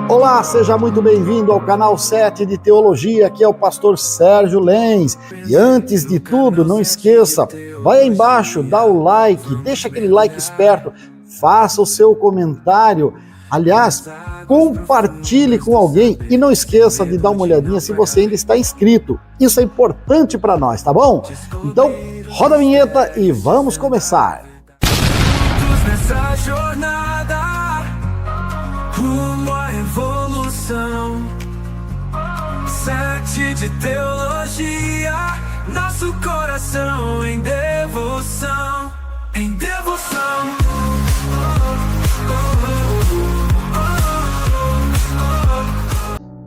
Olá, seja muito bem-vindo ao canal 7 de Teologia, aqui é o pastor Sérgio Lenz. E antes de tudo, não esqueça, vai aí embaixo, dá o like, deixa aquele like esperto, faça o seu comentário, aliás, compartilhe com alguém e não esqueça de dar uma olhadinha se você ainda está inscrito. Isso é importante para nós, tá bom? Então, roda a vinheta e vamos começar. Nessa jornada rumo à evolução, 7 de teologia, nosso coração em devoção, em devoção.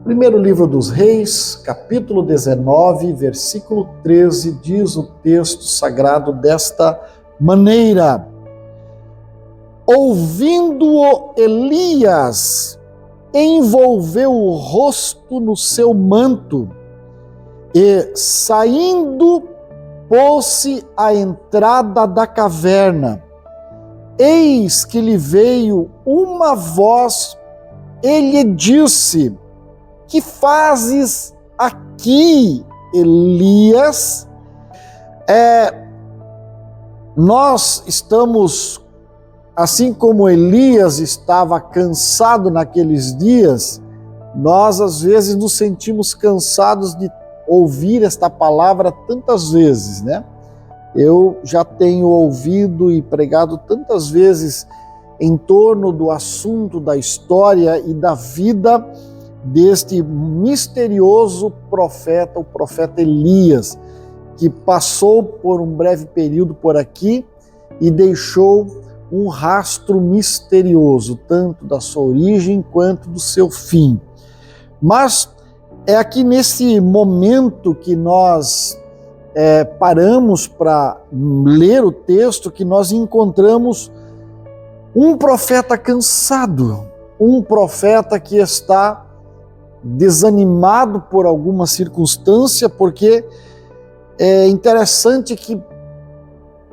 Primeiro livro dos Reis, capítulo 19, versículo 13, diz o texto sagrado desta maneira: ouvindo-o, Elias envolveu o rosto no seu manto e, saindo, pôs-se à entrada da caverna. Eis que lhe veio uma voz e lhe disse: que fazes aqui, Elias? Nós estamos, assim como Elias estava cansado naqueles dias, nós às vezes nos sentimos cansados de ouvir esta palavra tantas vezes, né? Eu já tenho ouvido e pregado tantas vezes em torno do assunto da história e da vida deste misterioso profeta, o profeta Elias, que passou por um breve período por aqui e deixou um rastro misterioso, tanto da sua origem quanto do seu fim. Mas é aqui nesse momento que nós paramos para ler o texto que nós encontramos um profeta cansado, um profeta que está desanimado por alguma circunstância, porque é interessante que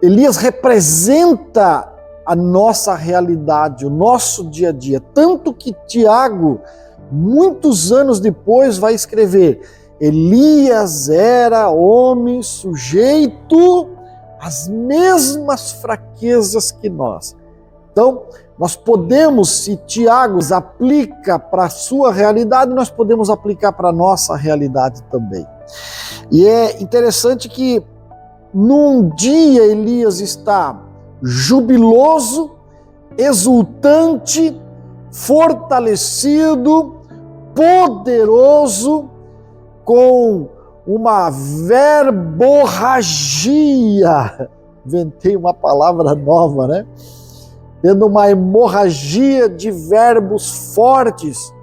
Elias representa a nossa realidade, o nosso dia a dia, tanto que Tiago, muitos anos depois, vai escrever: Elias era homem sujeito às mesmas fraquezas que nós. Então, nós podemos, se Tiago aplica para a sua realidade, nós podemos aplicar para a nossa realidade também. E é interessante que num dia Elias está jubiloso, exultante, fortalecido, poderoso, com uma verborragia. Inventei uma palavra nova, né? Tendo uma hemorragia de verbos fortes.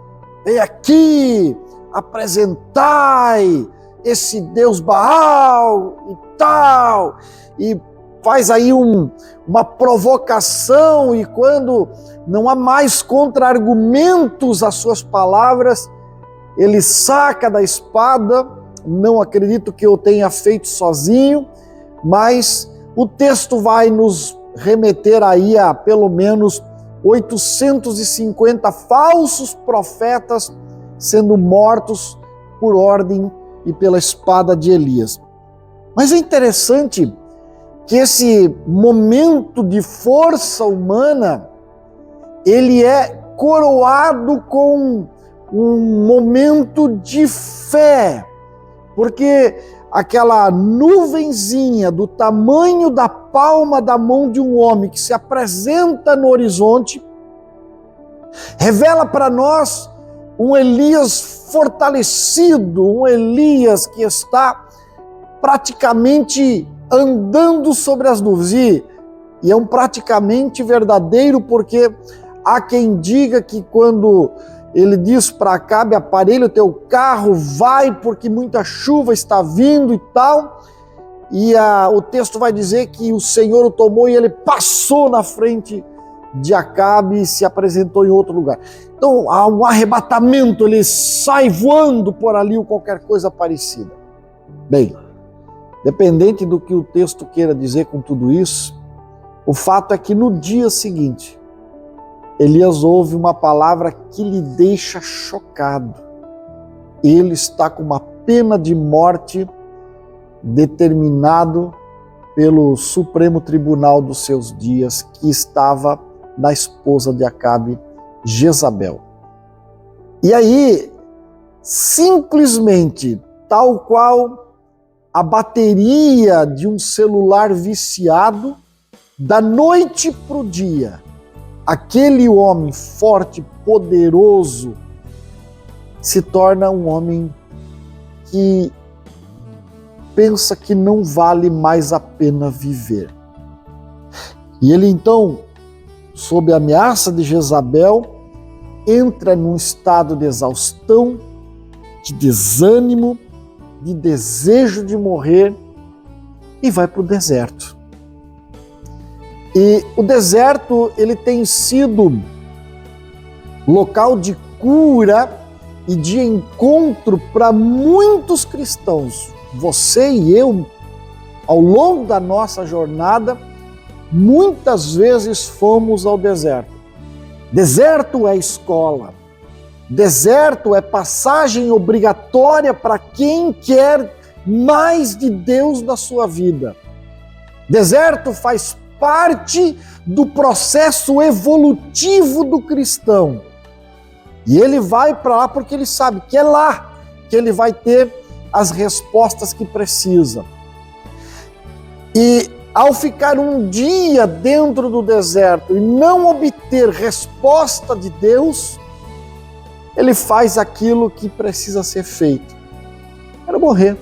Vem aqui, apresentai esse Deus Baal e tal, e faz aí uma provocação, e quando não há mais contra-argumentos às suas palavras, ele saca da espada. Não acredito que eu tenha feito sozinho, mas o texto vai nos remeter aí a pelo menos 850 falsos profetas sendo mortos por ordem e pela espada de Elias. Mas é interessante que esse momento de força humana, ele é coroado com um momento de fé, porque aquela nuvenzinha do tamanho da palma da mão de um homem que se apresenta no horizonte, revela para nós um Elias fortalecido, um Elias que está praticamente andando sobre as nuvens. E é um praticamente verdadeiro, porque há quem diga que quando ele diz para Acabe: aparelha o teu carro, vai, porque muita chuva está vindo e tal. E o texto vai dizer que o Senhor o tomou e ele passou na frente de Acabe e se apresentou em outro lugar. Então há um arrebatamento, ele sai voando por ali ou qualquer coisa parecida. Bem, dependente do que o texto queira dizer com tudo isso, o fato é que no dia seguinte, Elias ouve uma palavra que lhe deixa chocado. Ele está com uma pena de morte determinado pelo Supremo Tribunal dos seus dias, que estava na esposa de Acabe, Jezabel. E aí, simplesmente, tal qual a bateria de um celular viciado, da noite para o dia, aquele homem forte, poderoso, se torna um homem que pensa que não vale mais a pena viver. E ele então, sob a ameaça de Jezabel, entra num estado de exaustão, de desânimo, de desejo de morrer e vai para o deserto. E o deserto, ele tem sido local de cura e de encontro para muitos cristãos. Você e eu, ao longo da nossa jornada, muitas vezes fomos ao deserto. Deserto é escola. Deserto é passagem obrigatória para quem quer mais de Deus na sua vida. Deserto faz parte do processo evolutivo do cristão. E ele vai para lá porque ele sabe que é lá que ele vai ter as respostas que precisa. E ao ficar um dia dentro do deserto e não obter resposta de Deus, ele faz aquilo que precisa ser feito. Quero morrer.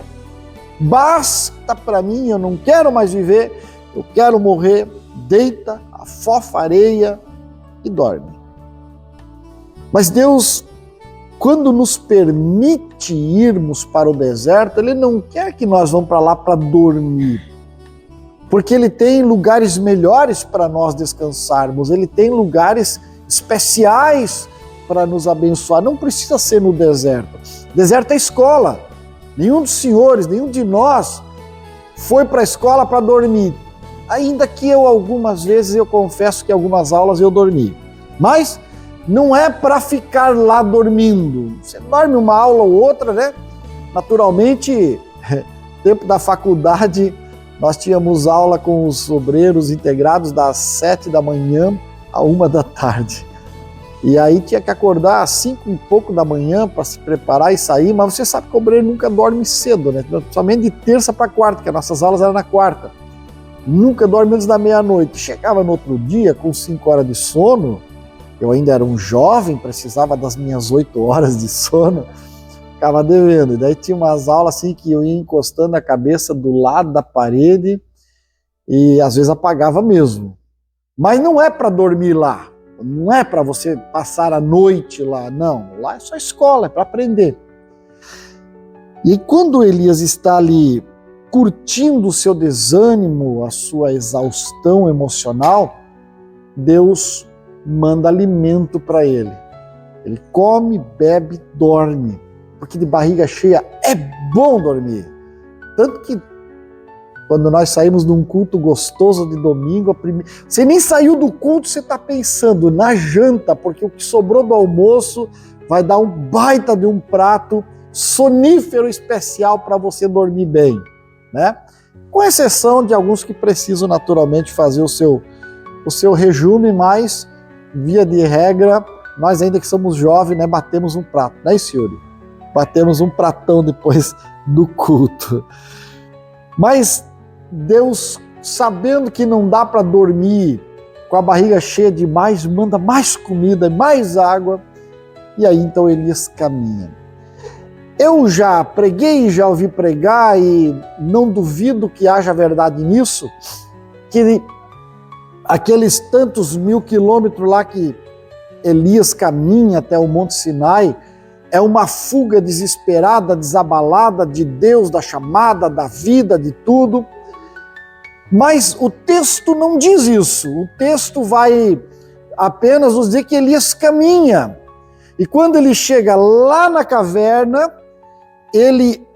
Basta para mim, eu não quero mais viver, eu quero morrer. Deita, afofa a areia e dorme. Mas Deus, quando nos permite irmos para o deserto, Ele não quer que nós vamos para lá para dormir. Porque Ele tem lugares melhores para nós descansarmos, Ele tem lugares especiais para nos abençoar. Não precisa ser no deserto. Deserto é escola. Nenhum dos senhores, nenhum de nós foi para a escola para dormir. Ainda que algumas vezes, eu confesso que algumas aulas eu dormi. Mas não é para ficar lá dormindo. Você dorme uma aula ou outra, né? Naturalmente, tempo da faculdade, nós tínhamos aula com os obreiros integrados das 7 da manhã a 1 da tarde. E aí tinha que acordar às 5 e pouco da manhã para se preparar e sair, mas você sabe que o obreiro nunca dorme cedo, né? Somente de terça para quarta, porque as nossas aulas eram na quarta. Nunca dorme antes da meia-noite. Chegava no outro dia com 5 horas de sono, eu ainda era um jovem, precisava das minhas 8 horas de sono, ficava devendo. E daí tinha umas aulas assim que eu ia encostando a cabeça do lado da parede e às vezes apagava mesmo. Mas não é para dormir lá, não é para você passar a noite lá, não. Lá é só escola, é para aprender. E quando Elias está ali curtindo o seu desânimo, a sua exaustão emocional, Deus manda alimento para ele. Ele come, bebe, dorme, porque de barriga cheia é bom dormir. Tanto que quando nós saímos de um culto gostoso de domingo, você nem saiu do culto, você está pensando na janta, porque o que sobrou do almoço vai dar um baita de um prato sonífero especial para você dormir bem, né? Com exceção de alguns que precisam naturalmente fazer o seu rejume, mas via de regra, nós ainda que somos jovens, né, batemos um prato, né, Yuri? Batemos um pratão depois do culto. Mas Deus, sabendo que não dá para dormir com a barriga cheia demais, manda mais comida, mais água, e aí então Elias caminha. Eu já preguei, já ouvi pregar e não duvido que haja verdade nisso, que aqueles tantos 1000 quilômetros lá que Elias caminha até o Monte Sinai é uma fuga desesperada, desabalada de Deus, da chamada, da vida, de tudo. Mas o texto não diz isso. O texto vai apenas nos dizer que Elias caminha. E quando ele chega lá na caverna,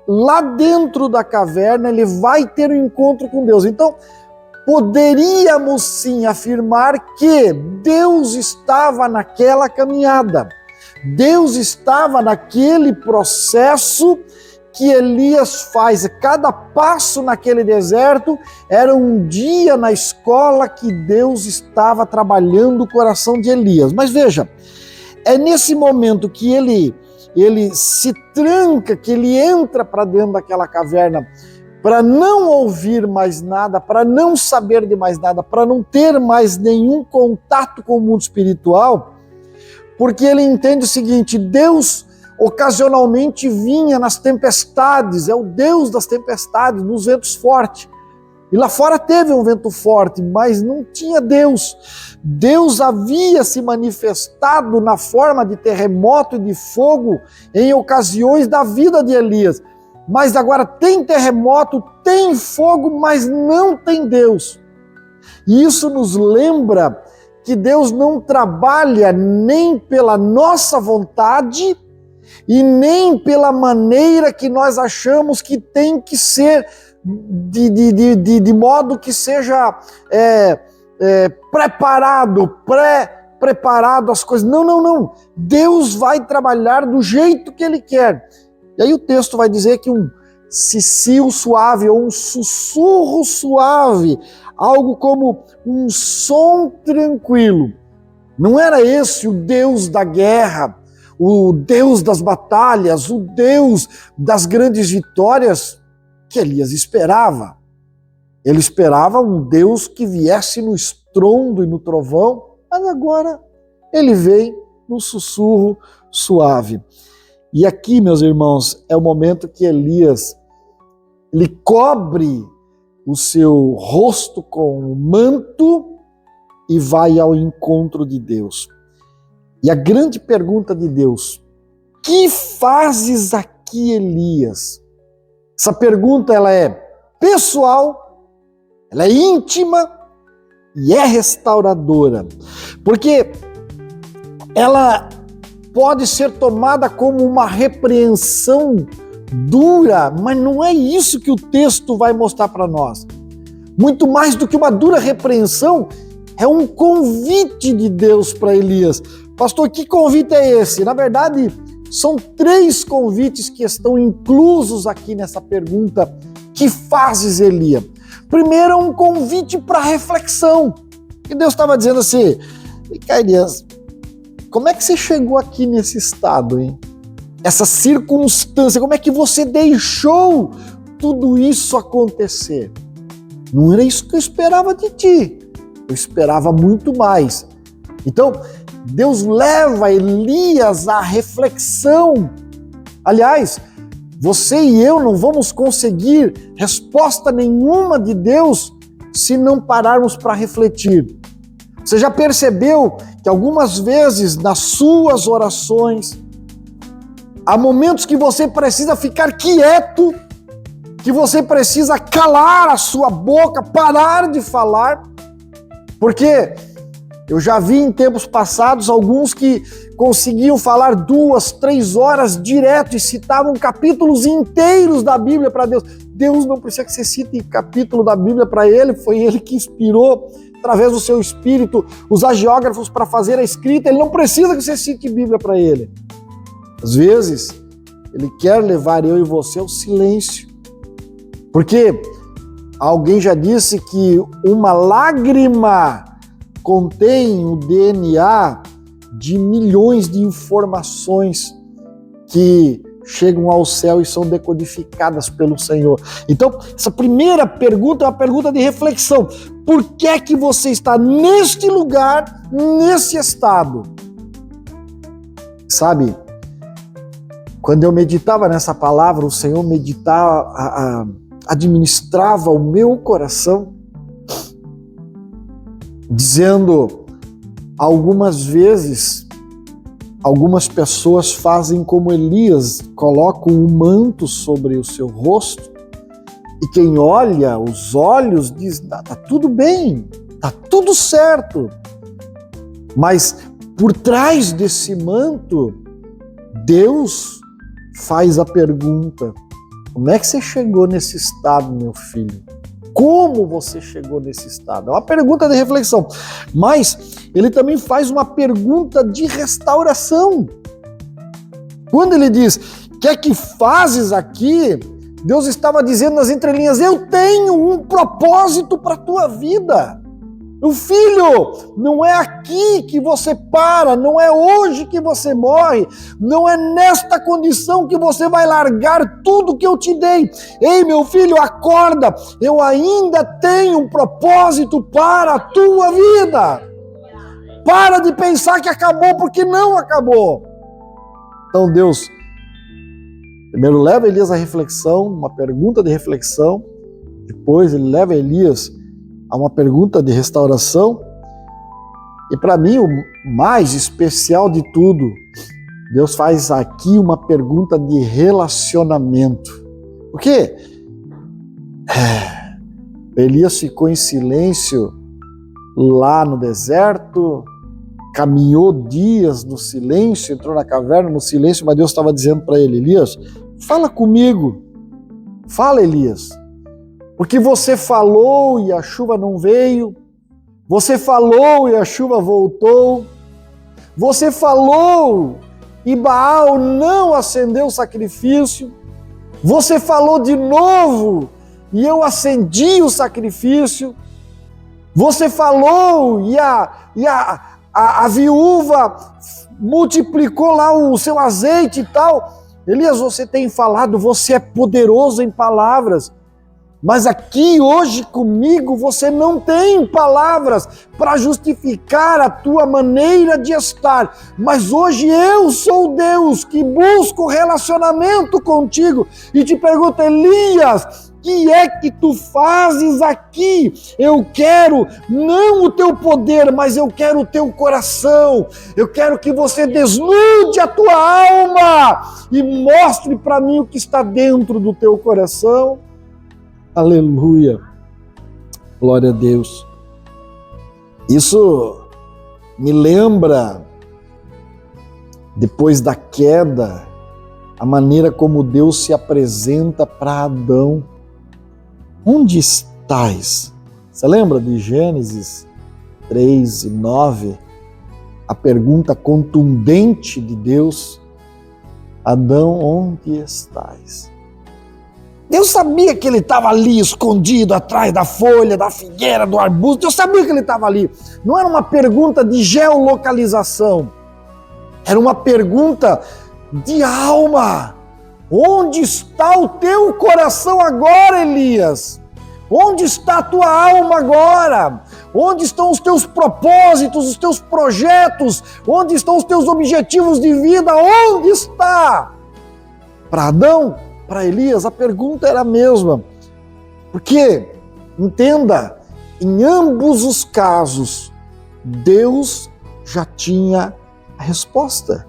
lá dentro da caverna, ele vai ter um encontro com Deus. Então, poderíamos sim afirmar que Deus estava naquela caminhada. Deus estava naquele processo que Elias faz. Cada passo naquele deserto era um dia na escola que Deus estava trabalhando o coração de Elias. Mas veja, é nesse momento que ele se tranca, que ele entra para dentro daquela caverna para não ouvir mais nada, para não saber de mais nada, para não ter mais nenhum contato com o mundo espiritual, porque ele entende o seguinte: Deus ocasionalmente vinha nas tempestades, é o Deus das tempestades, nos ventos fortes. E lá fora teve um vento forte, mas não tinha Deus. Deus havia se manifestado na forma de terremoto e de fogo em ocasiões da vida de Elias. Mas agora tem terremoto, tem fogo, mas não tem Deus. E isso nos lembra que Deus não trabalha nem pela nossa vontade e nem pela maneira que nós achamos que tem que ser, de modo que seja pré-preparado as coisas. Não. Deus vai trabalhar do jeito que Ele quer. E aí o texto vai dizer que um cicio suave ou um sussurro suave, algo como um som tranquilo. Não era esse o Deus da guerra, o Deus das batalhas, o Deus das grandes vitórias que Elias esperava. Ele esperava um Deus que viesse no estrondo e no trovão, mas agora ele vem no sussurro suave. E aqui, meus irmãos, é o momento que Elias, ele cobre o seu rosto com o manto e vai ao encontro de Deus. E a grande pergunta de Deus: que fazes aqui, Elias? Essa pergunta ela é pessoal, ela é íntima e é restauradora, porque ela pode ser tomada como uma repreensão dura, mas não é isso que o texto vai mostrar para nós. Muito mais do que uma dura repreensão, é um convite de Deus para Elias. Pastor, que convite é esse? Na verdade, são 3 convites que estão inclusos aqui nessa pergunta: que fazes, Elias? Primeiro, um convite para reflexão. E Deus estava dizendo assim: Elias, como é que você chegou aqui nesse estado, hein? Essa circunstância, como é que você deixou tudo isso acontecer? Não era isso que eu esperava de ti. Eu esperava muito mais. Então, Deus leva Elias à reflexão. Aliás, você e eu não vamos conseguir resposta nenhuma de Deus se não pararmos para refletir. Você já percebeu que algumas vezes nas suas orações há momentos que você precisa ficar quieto, que você precisa calar a sua boca, parar de falar? Porque eu já vi em tempos passados alguns que conseguiam falar 2, 3 horas direto e citavam capítulos inteiros da Bíblia para Deus. Deus não precisa que você cite capítulo da Bíblia para Ele, foi Ele que inspirou, através do seu espírito, os agiógrafos para fazer a escrita. Ele não precisa que você cite Bíblia para Ele. Às vezes, Ele quer levar eu e você ao silêncio. Porque alguém já disse que uma lágrima contém o DNA de milhões de informações que chegam ao céu e são decodificadas pelo Senhor. Então, essa primeira pergunta é uma pergunta de reflexão. Por que é que você está neste lugar, nesse estado? Sabe, quando eu meditava nessa palavra, o Senhor administrava o meu coração, dizendo: algumas vezes, algumas pessoas fazem como Elias, colocam um manto sobre o seu rosto, e quem olha os olhos diz: tá tudo bem, tá tudo certo. Mas por trás desse manto, Deus faz a pergunta: como é que você chegou nesse estado, meu filho? Como você chegou nesse estado? É uma pergunta de reflexão. Mas ele também faz uma pergunta de restauração. Quando ele diz, que é que fazes aqui? Deus estava dizendo nas entrelinhas, eu tenho um propósito para a tua vida. O filho, não é aqui que você para, não é hoje que você morre, não é nesta condição que você vai largar tudo que eu te dei. Ei, meu filho, acorda, eu ainda tenho um propósito para a tua vida. Para de pensar que acabou, porque não acabou. Então Deus, primeiro leva Elias à reflexão, uma pergunta de reflexão, depois ele leva Elias a uma pergunta de restauração, e para mim o mais especial de tudo, Deus faz aqui uma pergunta de relacionamento. Porque Elias ficou em silêncio lá no deserto, caminhou dias no silêncio, entrou na caverna no silêncio, mas Deus estava dizendo para ele, Elias, fala comigo, fala Elias, porque você falou e a chuva não veio, você falou e a chuva voltou, você falou e Baal não acendeu o sacrifício, você falou de novo e eu acendi o sacrifício, você falou e a viúva multiplicou lá o seu azeite e tal. Elias, você tem falado, você é poderoso em palavras, mas aqui hoje comigo você não tem palavras para justificar a tua maneira de estar, mas hoje eu sou Deus que busco relacionamento contigo e te pergunto, Elias, que é que tu fazes aqui? Eu quero não o teu poder, mas eu quero o teu coração. Eu quero que você desnude a tua alma e mostre para mim o que está dentro do teu coração. Aleluia. Glória a Deus. Isso me lembra, depois da queda, a maneira como Deus se apresenta para Adão. Onde estás? Você lembra de Gênesis 3:9? A pergunta contundente de Deus: Adão, onde estás? Deus sabia que ele estava ali escondido atrás da folha, da figueira, do arbusto. Deus sabia que ele estava ali. Não era uma pergunta de geolocalização. Era uma pergunta de alma. Onde está o teu coração agora, Elias? Onde está a tua alma agora? Onde estão os teus propósitos, os teus projetos? Onde estão os teus objetivos de vida? Onde está? Para Adão, para Elias, a pergunta era a mesma. Porque, entenda, em ambos os casos, Deus já tinha a resposta.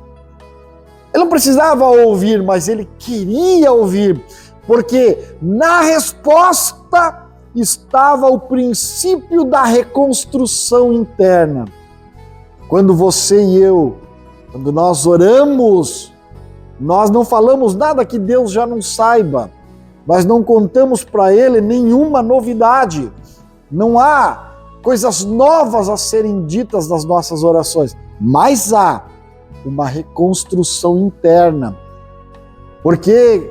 Ele não precisava ouvir, mas ele queria ouvir, porque na resposta estava o princípio da reconstrução interna. Quando você e eu, quando nós oramos, nós não falamos nada que Deus já não saiba, nós não contamos para Ele nenhuma novidade, não há coisas novas a serem ditas nas nossas orações, mas há uma reconstrução interna. Por que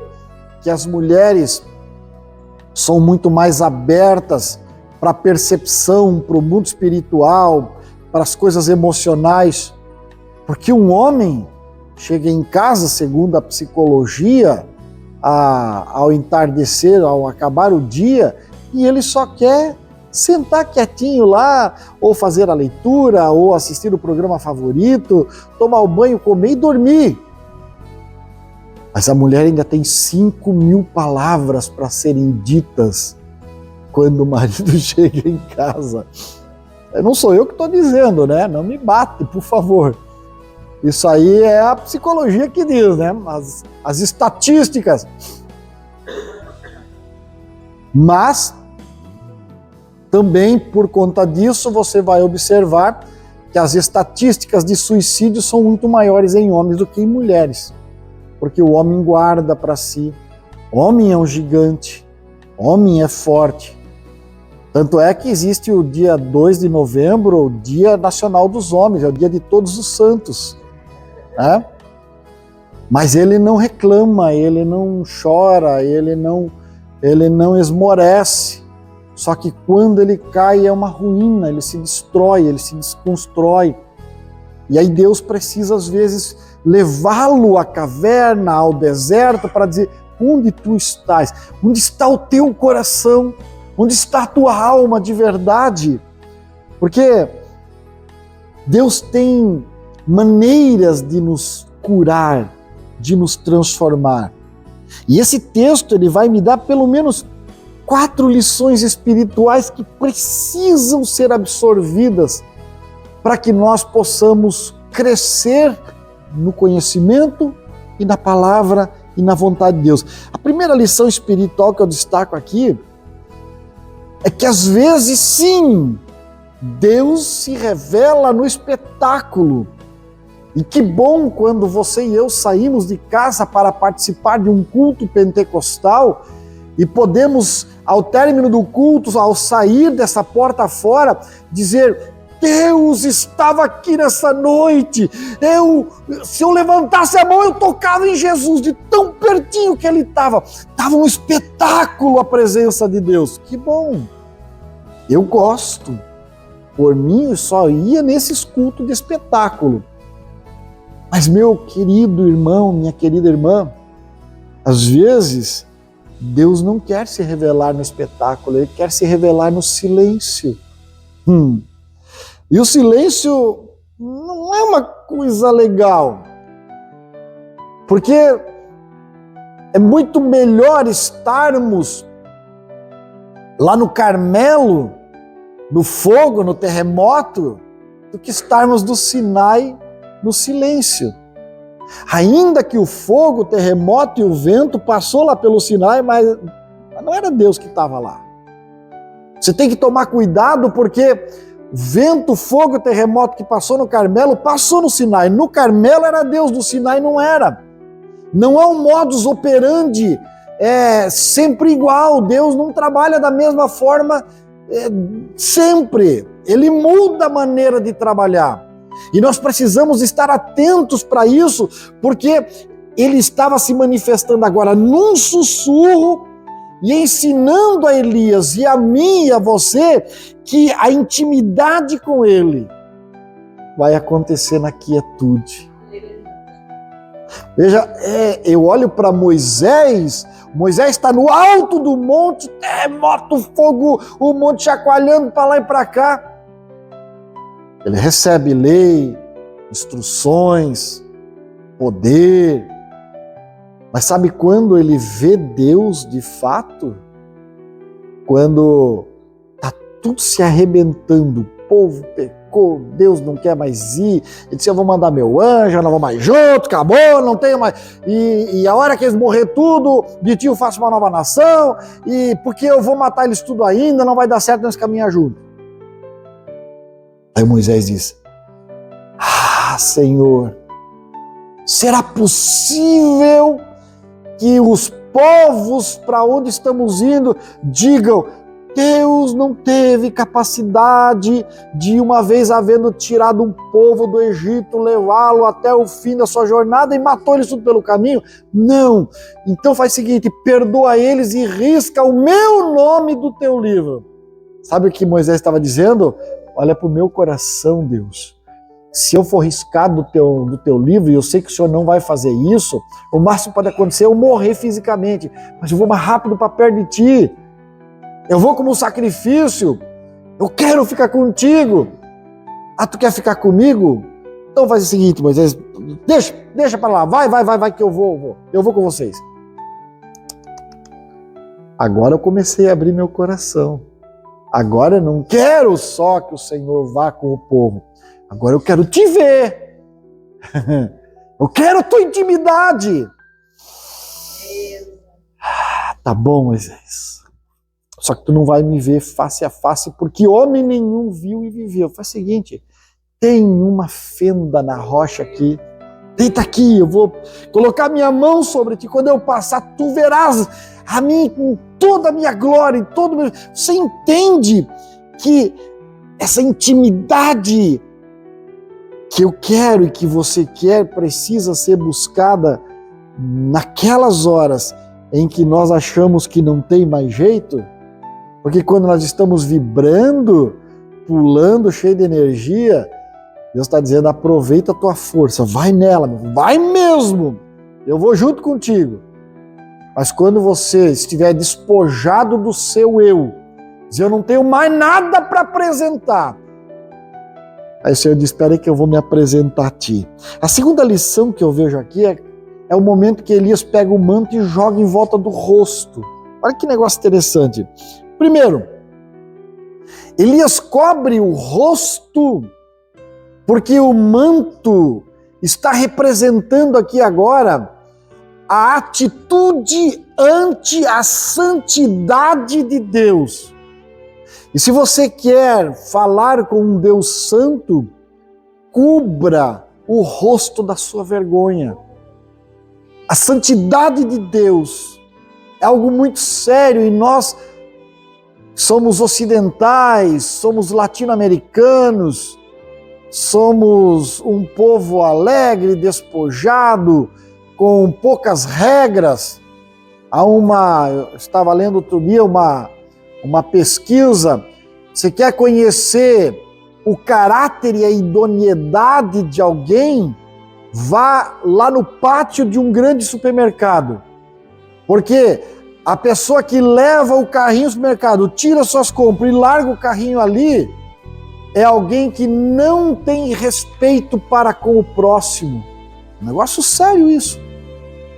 as mulheres são muito mais abertas para a percepção, para o mundo espiritual, para as coisas emocionais? Porque um homem chega em casa, segundo a psicologia, ao entardecer, ao acabar o dia, e ele só quer sentar quietinho lá, ou fazer a leitura, ou assistir o programa favorito, tomar o banho, comer e dormir. Mas a mulher ainda tem 5.000 palavras para serem ditas quando o marido chega em casa. Não sou eu que estou dizendo, né? Não me bate, por favor. Isso aí é a psicologia que diz, né? As estatísticas. Mas também, por conta disso, você vai observar que as estatísticas de suicídio são muito maiores em homens do que em mulheres. Porque o homem guarda para si. Homem é um gigante. Homem é forte. Tanto é que existe o dia 2 de novembro, o Dia Nacional dos Homens, é o dia de todos os santos, né? Mas ele não reclama, ele não chora, ele não esmorece. Só que quando ele cai é uma ruína, ele se destrói, ele se desconstrói. E aí Deus precisa às vezes levá-lo à caverna, ao deserto, para dizer: onde tu estás? Onde está o teu coração? Onde está a tua alma de verdade? Porque Deus tem maneiras de nos curar, de nos transformar. E esse texto ele vai me dar pelo menos 4 lições espirituais que precisam ser absorvidas para que nós possamos crescer no conhecimento e na palavra e na vontade de Deus. A primeira lição espiritual que eu destaco aqui é que às vezes sim, Deus se revela no espetáculo. E que bom quando você e eu saímos de casa para participar de um culto pentecostal e podemos, ao término do culto, ao sair dessa porta fora, dizer: Deus estava aqui nessa noite. Se eu levantasse a mão, eu tocava em Jesus, de tão pertinho que ele estava. Estava um espetáculo a presença de Deus. Que bom! Eu gosto. Por mim, eu só ia nesses cultos de espetáculo. Mas, meu querido irmão, minha querida irmã, às vezes, Deus não quer se revelar no espetáculo, Ele quer se revelar no silêncio. E o silêncio não é uma coisa legal, porque é muito melhor estarmos lá no Carmelo, no fogo, no terremoto, do que estarmos no Sinai, no silêncio. Ainda que o fogo, o terremoto e o vento passou lá pelo Sinai, mas não era Deus que estava lá. Você tem que tomar cuidado, porque vento, fogo, terremoto que passou no Carmelo, passou no Sinai. No Carmelo era Deus, no Sinai não era. Não é um modus operandi sempre igual. Deus não trabalha da mesma forma sempre. Ele muda a maneira de trabalhar. E nós precisamos estar atentos para isso, porque ele estava se manifestando agora num sussurro e ensinando a Elias e a mim e a você que a intimidade com ele vai acontecer na quietude. Veja, eu olho para Moisés está no alto do monte, terremoto, fogo, o monte chacoalhando para lá e para cá. Ele recebe lei, instruções, poder. Mas sabe quando ele vê Deus de fato? Quando está tudo se arrebentando, o povo pecou, Deus não quer mais ir. Ele disse: eu vou mandar meu anjo, eu não vou mais junto, acabou, não tenho mais. E a hora que eles morrer tudo, de ti eu faço uma nova nação, e porque eu vou matar eles tudo ainda, não vai dar certo nós caminhar junto. Aí Moisés diz: Senhor, será possível que os povos para onde estamos indo digam: Deus não teve capacidade de, uma vez havendo tirado um povo do Egito, levá-lo até o fim da sua jornada e matou eles tudo pelo caminho? Não. Então faz o seguinte: perdoa eles e risca o meu nome do teu livro. Sabe o que Moisés estava dizendo? Olha para o meu coração, Deus. Se eu for riscado do teu livro, e eu sei que o Senhor não vai fazer isso, o máximo que pode acontecer é eu morrer fisicamente, mas eu vou mais rápido para perto de ti. Eu vou como um sacrifício. Eu quero ficar contigo. Tu quer ficar comigo? Então faz o seguinte, Moisés, deixa para lá, vai que eu vou com vocês. Agora eu comecei a abrir meu coração. Agora eu não quero só que o Senhor vá com o povo. Agora eu quero te ver. Eu quero a tua intimidade. Tá bom, Moisés. Só que tu não vai me ver face a face, porque homem nenhum viu e viveu. Faz o seguinte: tem uma fenda na rocha aqui, Deita aqui, eu vou colocar minha mão sobre ti. Quando eu passar, tu verás a mim com toda a minha glória, e todo meu... Você entende que essa intimidade que eu quero e que você quer precisa ser buscada naquelas horas em que nós achamos que não tem mais jeito? Porque quando nós estamos vibrando, pulando, cheio de energia, Deus está dizendo, aproveita a tua força, vai nela, vai mesmo, eu vou junto contigo. Mas quando você estiver despojado do seu eu, dizer, eu não tenho mais nada para apresentar, aí o Senhor diz, espera aí que eu vou me apresentar a ti. A segunda lição que eu vejo aqui é o momento que Elias pega o manto e joga em volta do rosto. Olha que negócio interessante. Primeiro, Elias cobre o rosto porque o manto está representando aqui agora a atitude ante a santidade de Deus. E se você quer falar com um Deus santo, cubra o rosto da sua vergonha. A santidade de Deus é algo muito sério e nós somos ocidentais, somos latino-americanos, somos um povo alegre, despojado, com poucas regras. Eu estava lendo outro dia uma pesquisa. Você quer conhecer o caráter e a idoneidade de alguém? Vá lá no pátio de um grande supermercado. Porque a pessoa que leva o carrinho ao supermercado, tira suas compras e larga o carrinho ali, é alguém que não tem respeito para com o próximo. Um negócio sério isso.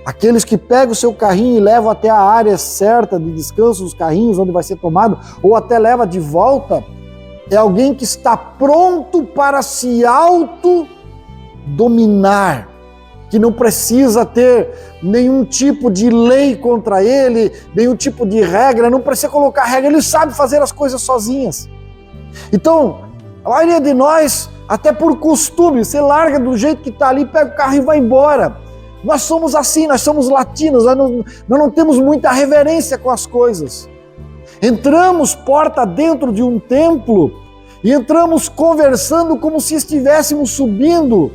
Aqueles que pegam o seu carrinho e levam até a área certa de descanso dos carrinhos, onde vai ser tomado, ou até leva de volta, é alguém que está pronto para se autodominar, que não precisa ter nenhum tipo de lei contra ele, nenhum tipo de regra, não precisa colocar regra, ele sabe fazer as coisas sozinhas. Então, a maioria de nós, até por costume, você larga do jeito que está ali, pega o carro e vai embora. Nós somos assim, nós somos latinos, nós não temos muita reverência com as coisas. Entramos porta dentro de um templo e entramos conversando como se estivéssemos subindo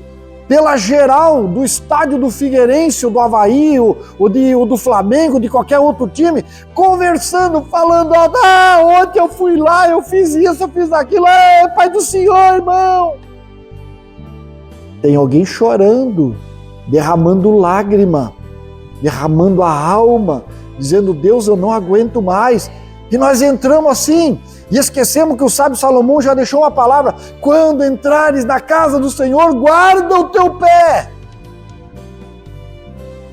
pela geral do estádio do Figueirense, ou do Avaí, ou do Flamengo, de qualquer outro time, conversando, falando, ontem eu fui lá, eu fiz isso, eu fiz aquilo, Pai do Senhor, irmão. Tem alguém chorando, derramando lágrima, derramando a alma, dizendo, Deus, eu não aguento mais. E nós entramos assim, e esquecemos que o sábio Salomão já deixou uma palavra, quando entrares na casa do Senhor, guarda o teu pé.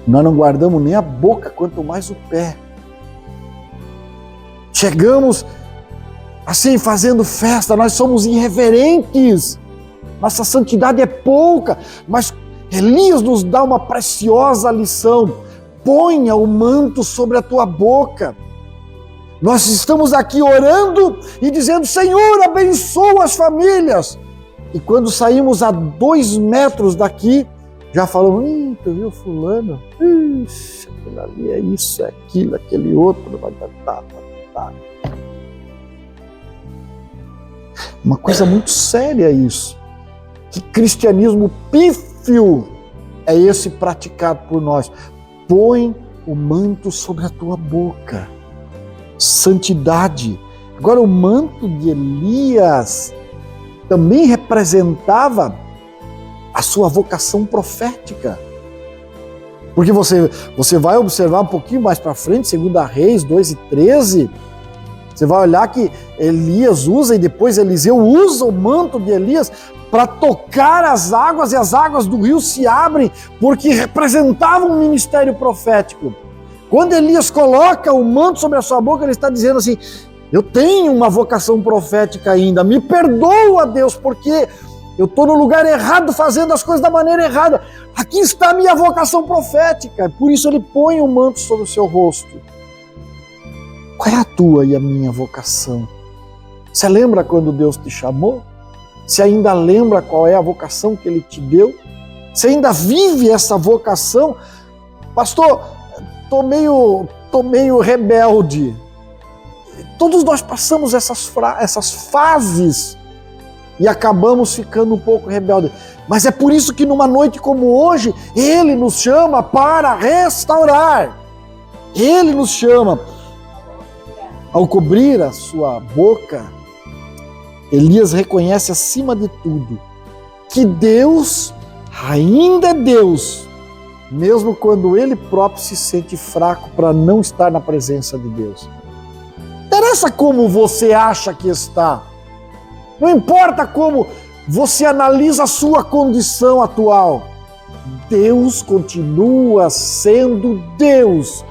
Nós não guardamos nem a boca, quanto mais o pé. Chegamos assim, fazendo festa, nós somos irreverentes, nossa santidade é pouca, mas Elias nos dá uma preciosa lição, ponha o manto sobre a tua boca. Nós estamos aqui orando e dizendo, Senhor, abençoa as famílias. E quando saímos a 2 metros daqui, já falamos, tu viu fulano? Ixi, aquilo ali é isso, é aquilo, aquele outro. Uma coisa muito séria isso. Que cristianismo pífio é esse praticado por nós? Põe o manto sobre a tua boca. Santidade. Agora, o manto de Elias também representava a sua vocação profética. Porque você vai observar um pouquinho mais para frente, 2 Reis 2:13, você vai olhar que Elias usa e depois Eliseu usa o manto de Elias para tocar as águas e as águas do rio se abrem, porque representavam um ministério profético. Quando Elias coloca o manto sobre a sua boca, ele está dizendo assim, eu tenho uma vocação profética ainda, me perdoa, Deus, porque eu estou no lugar errado, fazendo as coisas da maneira errada. Aqui está a minha vocação profética. Por isso ele põe o manto sobre o seu rosto. Qual é a tua e a minha vocação? Você lembra quando Deus te chamou? Você ainda lembra qual é a vocação que Ele te deu? Você ainda vive essa vocação? Pastor, tô meio rebelde. Todos nós passamos essas fases e acabamos ficando um pouco rebeldes. Mas é por isso que numa noite como hoje, Ele nos chama para restaurar. Ele nos chama. Ao cobrir a sua boca, Elias reconhece acima de tudo que Deus ainda é Deus, mesmo quando ele próprio se sente fraco para não estar na presença de Deus. Não interessa como você acha que está, não importa como você analisa a sua condição atual, Deus continua sendo Deus.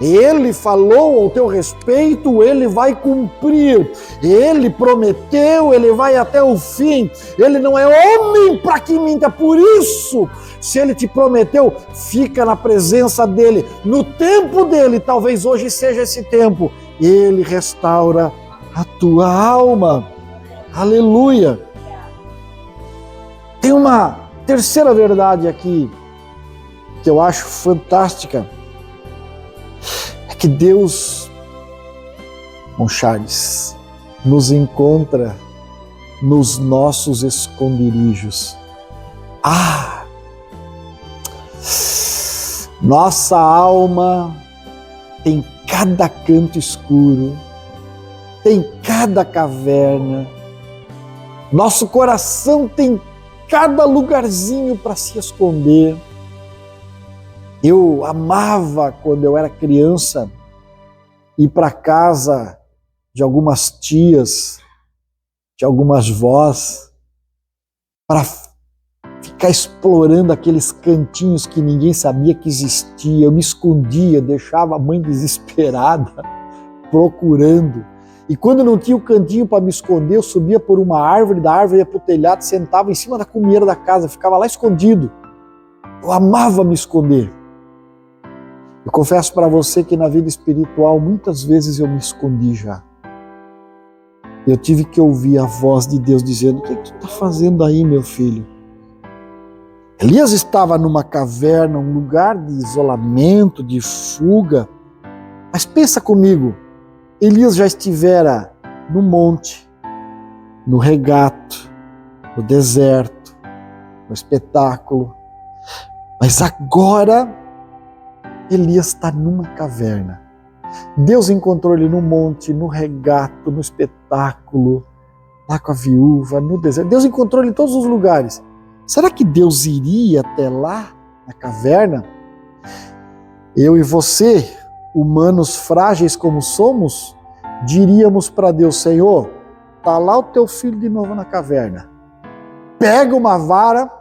Ele falou ao teu respeito, Ele vai cumprir. Ele prometeu, Ele vai até o fim. Ele não é homem para que minta. Por isso, se Ele te prometeu, fica na presença dEle. No tempo dEle, talvez hoje seja esse tempo, Ele restaura a tua alma. Aleluia! Tem uma terceira verdade aqui, que eu acho fantástica. Que Deus, irmão Charles, nos encontra nos nossos esconderijos. Nossa alma tem cada canto escuro, tem cada caverna, nosso coração tem cada lugarzinho para se esconder. Eu amava, quando eu era criança, ir para casa de algumas tias, de algumas vós, para ficar explorando aqueles cantinhos que ninguém sabia que existia. Eu me escondia, deixava a mãe desesperada, procurando. E quando não tinha o cantinho para me esconder, eu subia por uma árvore, da árvore ia para o telhado, sentava em cima da cumeira da casa, ficava lá escondido. Eu amava me esconder. Eu confesso para você que na vida espiritual muitas vezes eu me escondi já. Eu tive que ouvir a voz de Deus dizendo: o que tu está fazendo aí, meu filho? Elias estava numa caverna, um lugar de isolamento, de fuga. Mas pensa comigo, Elias já estivera no monte, no regato, no deserto, no espetáculo. Mas agora Elias está numa caverna. Deus encontrou ele no monte, no regato, no espetáculo, lá com a viúva, no deserto. Deus encontrou ele em todos os lugares. Será que Deus iria até lá, na caverna? Eu e você, humanos frágeis como somos, diríamos para Deus: Senhor, está lá o teu filho de novo na caverna. Pega uma vara.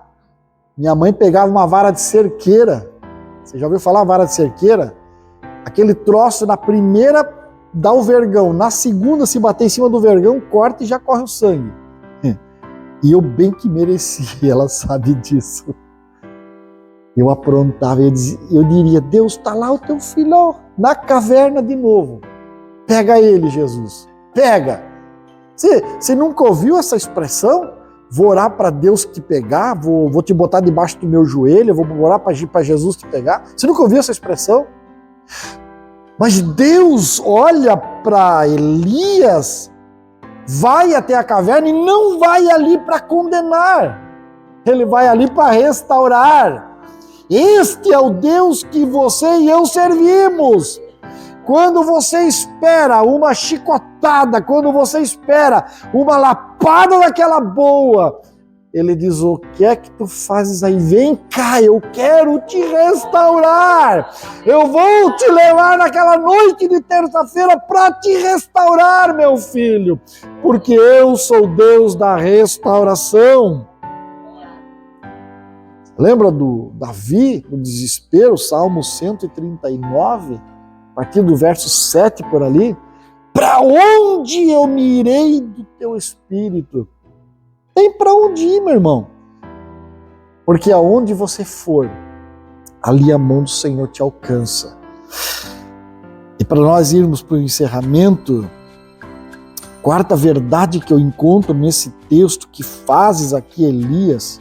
Minha mãe pegava uma vara de cerqueira. Você já ouviu falar vara de cerqueira? Aquele troço, na primeira dá o vergão, na segunda, se bater em cima do vergão, corta e já corre o sangue. E eu bem que merecia, ela sabe disso. Eu aprontava, eu diria: Deus, está lá o teu filho na caverna de novo. Pega ele, Jesus, pega. Você nunca ouviu essa expressão? Vou orar para Deus te pegar, vou te botar debaixo do meu joelho, vou orar para Jesus te pegar. Você nunca ouviu essa expressão? Mas Deus olha para Elias, vai até a caverna e não vai ali para condenar. Ele vai ali para restaurar. Este é o Deus que você e eu servimos. Quando você espera uma chicotada, quando você espera uma lapada daquela boa, Ele diz: o que é que tu fazes aí? Vem cá, eu quero te restaurar. Eu vou te levar naquela noite de terça-feira para te restaurar, meu filho, porque eu sou Deus da restauração. Lembra do Davi, no desespero, Salmo 139? A partir do verso 7 por ali: para onde eu me irei do teu espírito? Tem para onde ir, meu irmão. Porque aonde você for, ali a mão do Senhor te alcança. E para nós irmos para o encerramento, quarta verdade que eu encontro nesse texto que fazes aqui, Elias,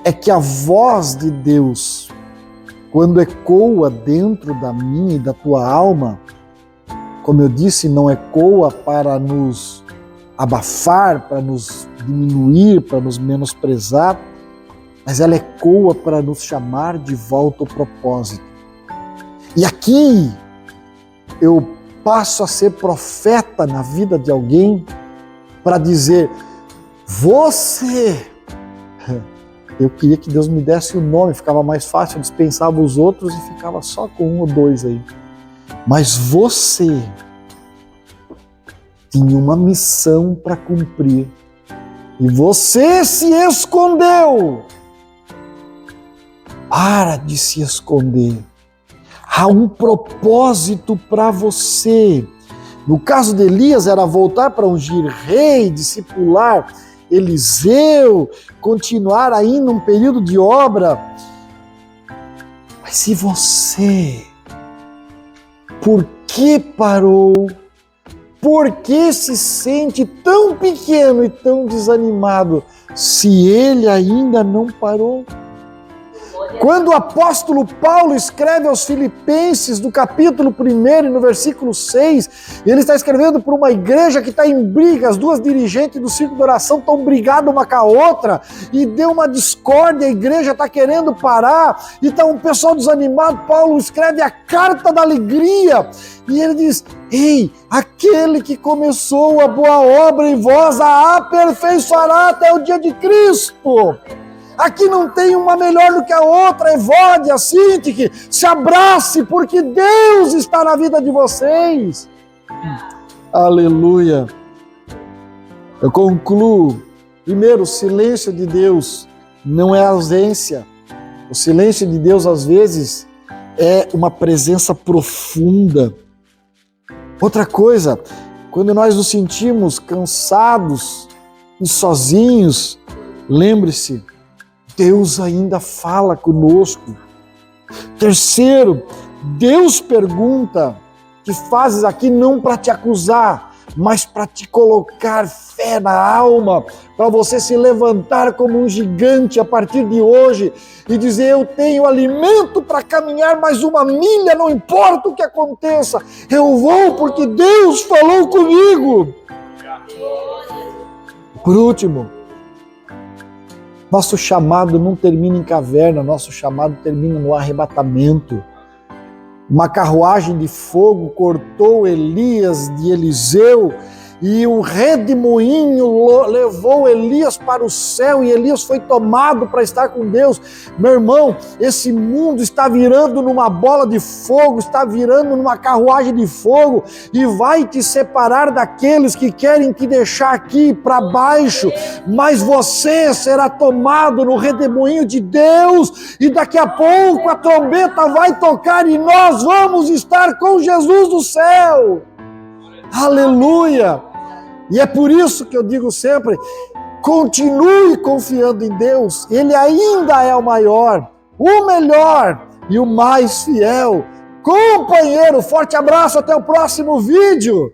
é que a voz de Deus, quando ecoa dentro da minha e da tua alma, como eu disse, não ecoa para nos abafar, para nos diminuir, para nos menosprezar, mas ela ecoa para nos chamar de volta ao propósito. E aqui eu passo a ser profeta na vida de alguém para dizer: você, eu queria que Deus me desse o nome, ficava mais fácil, eu dispensava os outros e ficava só com um ou dois aí. Mas você tinha uma missão para cumprir e você se escondeu. Para de se esconder. Há um propósito para você. No caso de Elias, era voltar para ungir rei, discipular Eliseu, continuar aí num período de obra. Mas se você, por que parou? Por que se sente tão pequeno e tão desanimado se ele ainda não parou? Quando o apóstolo Paulo escreve aos Filipenses, no capítulo 1 e no versículo 6, ele está escrevendo para uma igreja que está em briga, as duas dirigentes do círculo de oração estão brigadas uma com a outra, e deu uma discórdia, a igreja está querendo parar, e está um pessoal desanimado. Paulo escreve a carta da alegria, e ele diz: ei, aquele que começou a boa obra em vós a aperfeiçoará até o dia de Cristo. Aqui não tem uma melhor do que a outra, Evódia, Sintique, se abrace, porque Deus está na vida de vocês. Aleluia. Eu concluo. Primeiro, o silêncio de Deus não é ausência. O silêncio de Deus, às vezes, é uma presença profunda. Outra coisa, quando nós nos sentimos cansados e sozinhos, lembre-se, Deus ainda fala conosco. Terceiro, Deus pergunta: que fazes aqui não para te acusar, mas para te colocar fé na alma, para você se levantar como um gigante a partir de hoje e dizer: eu tenho alimento para caminhar mais uma milha, não importa o que aconteça, eu vou porque Deus falou comigo. Por último, nosso chamado não termina em caverna, nosso chamado termina no arrebatamento. Uma carruagem de fogo cortou Elias de Eliseu e um redemoinho levou Elias para o céu e Elias foi tomado para estar com Deus. Meu irmão, esse mundo está virando numa bola de fogo, está virando numa carruagem de fogo e vai te separar daqueles que querem te deixar aqui para baixo, mas você será tomado no redemoinho de Deus e daqui a pouco a trombeta vai tocar e nós vamos estar com Jesus no céu. Aleluia! E é por isso que eu digo sempre: continue confiando em Deus, Ele ainda é o maior, o melhor e o mais fiel. Companheiro, forte abraço, até o próximo vídeo.